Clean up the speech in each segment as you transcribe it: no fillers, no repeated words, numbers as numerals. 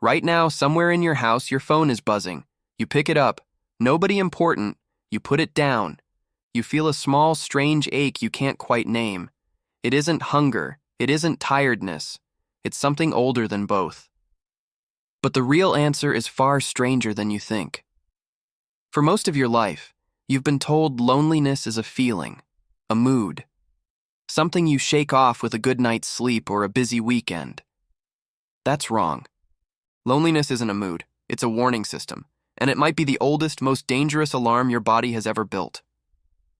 Right now, somewhere in your house, your phone is buzzing. You pick it up. Nobody important. You put it down. You feel a small, strange ache you can't quite name. It isn't hunger. It isn't tiredness. It's something older than both. But the real answer is far stranger than you think. For most of your life, you've been told loneliness is a feeling, a mood, something you shake off with a good night's sleep or a busy weekend. That's wrong. Loneliness isn't a mood, it's a warning system, and it might be the oldest, most dangerous alarm your body has ever built.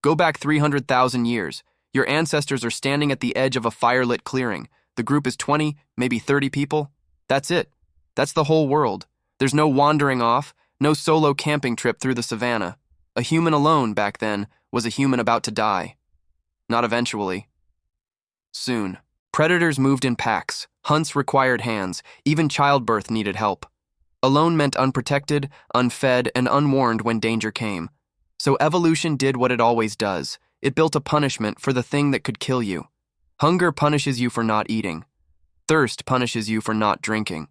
Go back 300,000 years. Your ancestors are standing at the edge of a firelit clearing. The group is 20, maybe 30 people. That's it. That's the whole world. There's no wandering off, no solo camping trip through the savannah. A human alone back then was a human about to die. Not eventually. Soon. Predators moved in packs. Hunts required hands. Even childbirth needed help. Alone meant unprotected, unfed, and unwarned when danger came. So evolution did what it always does. It built a punishment for the thing that could kill you. Hunger punishes you for not eating. Thirst punishes you for not drinking.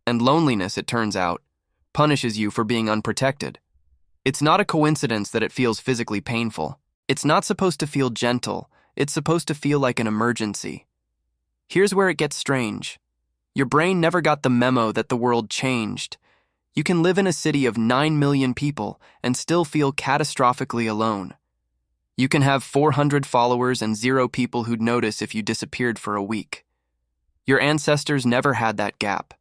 And loneliness, it turns out, punishes you for being unprotected. It's not a coincidence that it feels physically painful. It's not supposed to feel gentle. It's supposed to feel like an emergency. Here's where it gets strange. Your brain never got the memo that the world changed. You can live in a city of 9 million people and still feel catastrophically alone. You can have 400 followers and 0 people who'd notice if you disappeared for a week. Your ancestors never had that gap.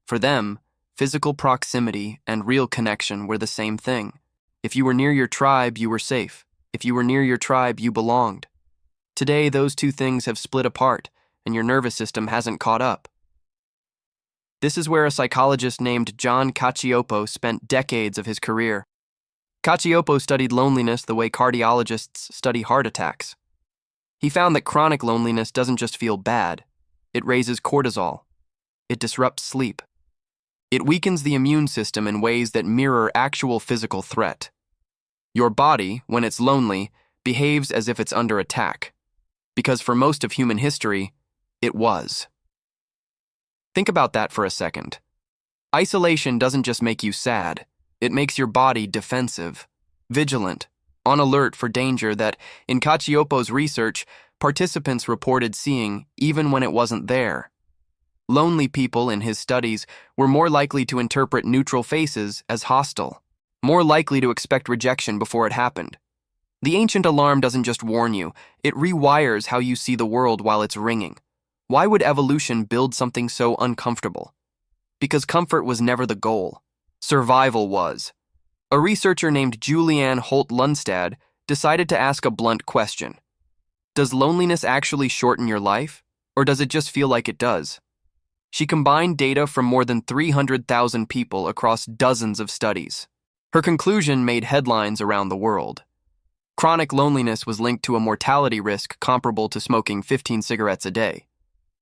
For them, physical proximity and real connection were the same thing. If you were near your tribe, you were safe. If you were near your tribe, you belonged. Today, those two things have split apart, and your nervous system hasn't caught up. This is where a psychologist named John Cacioppo spent decades of his career. Cacioppo studied loneliness the way cardiologists study heart attacks. He found that chronic loneliness doesn't just feel bad. It raises cortisol. It disrupts sleep. It weakens the immune system in ways that mirror actual physical threat. Your body, when it's lonely, behaves as if it's under attack. Because for most of human history, it was. Think about that for a second. Isolation doesn't just make you sad. It makes your body defensive, vigilant, on alert for danger that, in Cacioppo's research, participants reported seeing even when it wasn't there. Lonely people in his studies were more likely to interpret neutral faces as hostile, more likely to expect rejection before it happened. The ancient alarm doesn't just warn you, it rewires how you see the world while it's ringing. Why would evolution build something so uncomfortable? Because comfort was never the goal. Survival was. A researcher named Julianne Holt-Lunstad decided to ask a blunt question. Does loneliness actually shorten your life, or does it just feel like it does? She combined data from more than 300,000 people across dozens of studies. Her conclusion made headlines around the world. Chronic loneliness was linked to a mortality risk comparable to smoking 15 cigarettes a day,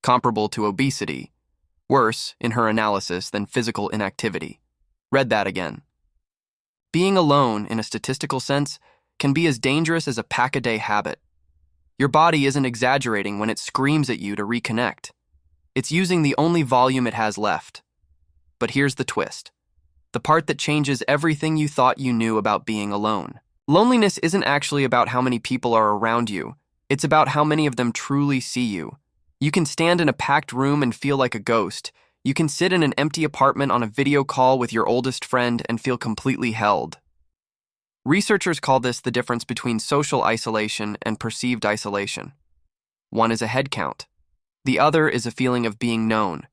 comparable to obesity, worse, in her analysis, than physical inactivity. Read that again. Being alone, in a statistical sense, can be as dangerous as a pack-a-day habit. Your body isn't exaggerating when it screams at you to reconnect. It's using the only volume it has left. But here's the twist. The part that changes everything you thought you knew about being alone. Loneliness isn't actually about how many people are around you. It's about how many of them truly see you. You can stand in a packed room and feel like a ghost. You can sit in an empty apartment on a video call with your oldest friend and feel completely held. Researchers call this the difference between social isolation and perceived isolation. One is a head count. The other is a feeling of being known,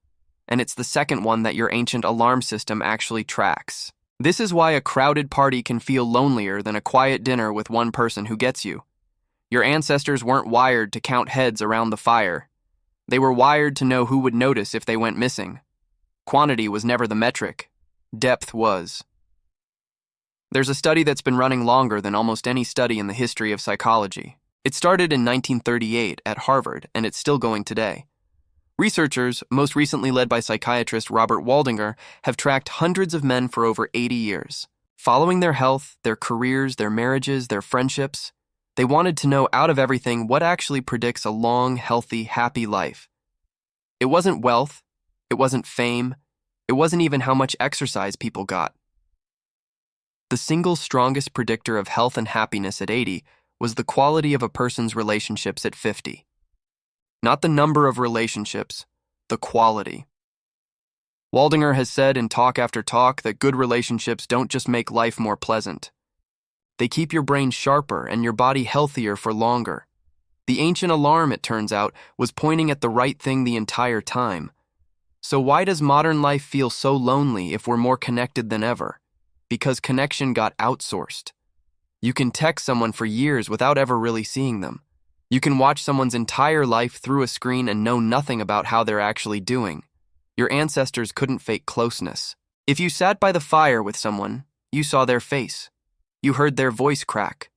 and it's the second one that your ancient alarm system actually tracks. This is why a crowded party can feel lonelier than a quiet dinner with one person who gets you. Your ancestors weren't wired to count heads around the fire. They were wired to know who would notice if they went missing. Quantity was never the metric. Depth was. There's a study that's been running longer than almost any study in the history of psychology. It started in 1938 at Harvard, and it's still going today. Researchers, most recently led by psychiatrist Robert Waldinger, have tracked hundreds of men for over 80 years. Following their health, their careers, their marriages, their friendships, they wanted to know out of everything what actually predicts a long, healthy, happy life. It wasn't wealth, it wasn't fame, It wasn't even how much exercise people got. The single strongest predictor of health and happiness at 80 was the quality of a person's relationships at 50. Not the number of relationships, the quality. Waldinger has said in talk after talk that good relationships don't just make life more pleasant. They keep your brain sharper and your body healthier for longer. The ancient alarm, it turns out, was pointing at the right thing the entire time. So why does modern life feel so lonely if we're more connected than ever? Because connection got outsourced. You can text someone for years without ever really seeing them. You can watch someone's entire life through a screen and know nothing about how they're actually doing. Your ancestors couldn't fake closeness. If you sat by the fire with someone, you saw their face. You heard their voice crack.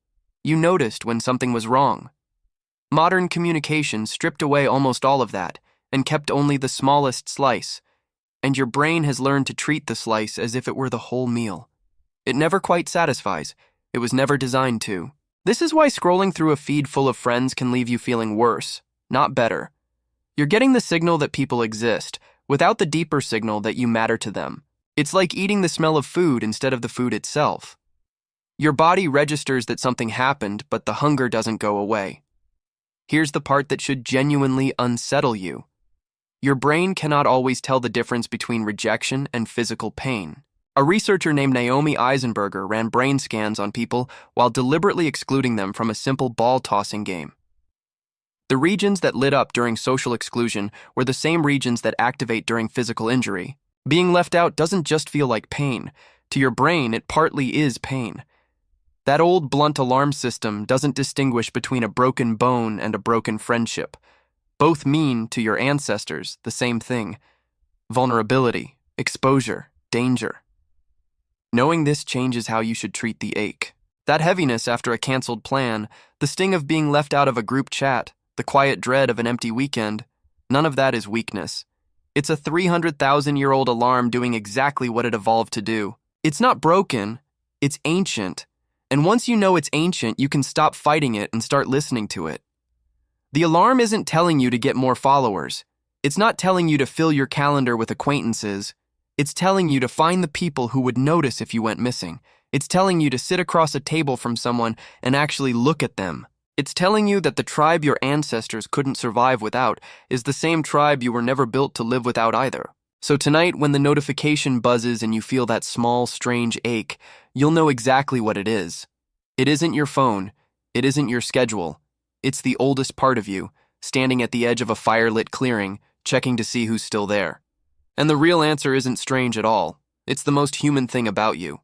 You noticed when something was wrong. Modern communication stripped away almost all of that and kept only the smallest slice, and your brain has learned to treat the slice as if it were the whole meal. It never quite satisfies. It was never designed to. This is why scrolling through a feed full of friends can leave you feeling worse, not better. You're getting the signal that people exist, without the deeper signal that you matter to them. It's like eating the smell of food instead of the food itself. Your body registers that something happened, but the hunger doesn't go away. Here's the part that should genuinely unsettle you. Your brain cannot always tell the difference between rejection and physical pain. A researcher named Naomi Eisenberger ran brain scans on people while deliberately excluding them from a simple ball-tossing game. The regions that lit up during social exclusion were the same regions that activate during physical injury. Being left out doesn't just feel like pain. To your brain, it partly is pain. That old blunt alarm system doesn't distinguish between a broken bone and a broken friendship. Both mean, to your ancestors, the same thing: vulnerability, exposure, danger. Knowing this changes how you should treat the ache. That heaviness after a canceled plan, the sting of being left out of a group chat, the quiet dread of an empty weekend, none of that is weakness. It's a 300,000-year-old alarm doing exactly what it evolved to do. It's not broken, it's ancient. And once you know it's ancient, you can stop fighting it and start listening to it. The alarm isn't telling you to get more followers. It's not telling you to fill your calendar with acquaintances. It's telling you to find the people who would notice if you went missing. It's telling you to sit across a table from someone and actually look at them. It's telling you that the tribe your ancestors couldn't survive without is the same tribe you were never built to live without either. So tonight, when the notification buzzes and you feel that small, strange ache, you'll know exactly what it is. It isn't your phone. It isn't your schedule. It's the oldest part of you, standing at the edge of a fire-lit clearing, checking to see who's still there. And the real answer isn't strange at all. It's the most human thing about you.